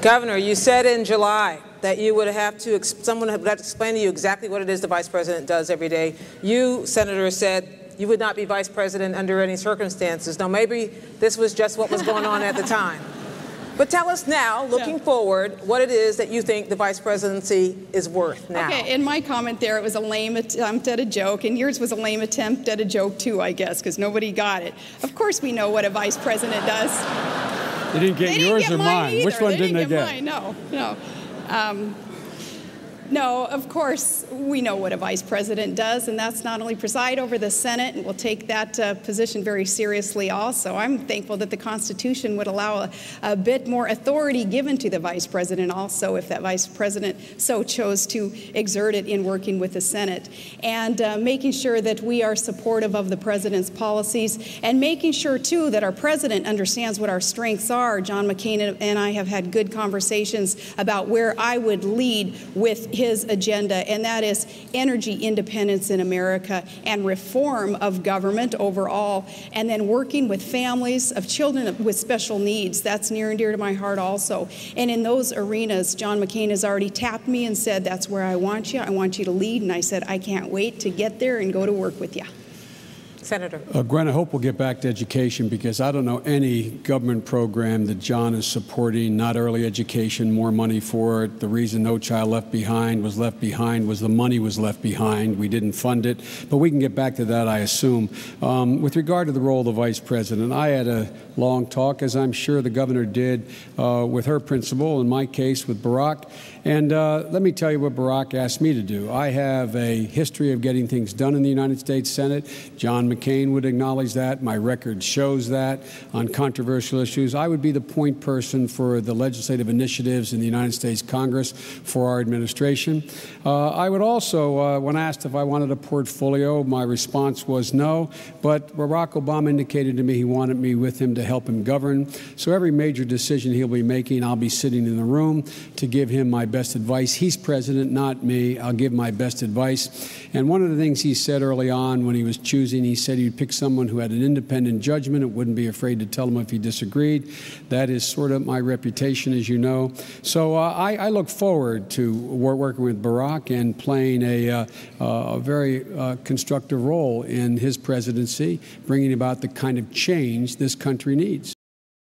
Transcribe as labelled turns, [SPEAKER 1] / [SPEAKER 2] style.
[SPEAKER 1] Governor, you said in July that you would have to, someone would have to explain to you exactly what it is the vice president does every day. You, Senator, said you would not be vice president under any circumstances. Now, maybe this was just what was going on at the time. But tell us now, looking forward, what it is that you think the vice presidency is worth now.
[SPEAKER 2] Okay, in my comment there, it was a lame attempt at a joke, and yours was a lame attempt at a joke too, I guess, because nobody got it. Of course we know what a vice president does.
[SPEAKER 3] They didn't get yours or mine.
[SPEAKER 2] Either.
[SPEAKER 3] Which one didn't they get?
[SPEAKER 2] Mine. No. No, of course, we know what a vice president does, and that's not only preside over the Senate, and we'll take that position very seriously also. I'm thankful that the Constitution would allow a bit more authority given to the vice president also, if that vice president so chose to exert it in working with the Senate, and making sure that we are supportive of the president's policies, and making sure, too, that our president understands what our strengths are. John McCain and I have had good conversations about where I would lead with his agenda, and that is energy independence in America and reform of government overall, and then working with families of children with special needs. That's near and dear to my heart also. And in those arenas, John McCain has already tapped me and said, that's where I want you. I want you to lead. And I said, I can't wait to get there and go to work with you.
[SPEAKER 1] Senator.
[SPEAKER 3] Gwen, I hope we'll get back to education, because I don't know any government program that John is supporting, not early education, more money for it. The reason No Child Left Behind was the money was left behind. We didn't fund it. But we can get back to that, I assume. With regard to the role of the vice president, I had a long talk, as I'm sure the governor did, with her principal, in my case with Barack. And let me tell you what Barack asked me to do. I have a history of getting things done in the United States Senate. John McCain would acknowledge that. My record shows that. On controversial issues, I would be the point person for the legislative initiatives in the United States Congress for our administration. I would also, when asked if I wanted a portfolio, my response was no. But Barack Obama indicated to me he wanted me with him to help him govern. So every major decision he'll be making, I'll be sitting in the room to give him my best advice. He's president, not me. I'll give my best advice. And one of the things he said early on when he was choosing, he said he'd pick someone who had an independent judgment and wouldn't be afraid to tell him if he disagreed. That is sort of my reputation, as you know. So I look forward to working with Barack and playing a very constructive role in his presidency, bringing about the kind of change this country needs.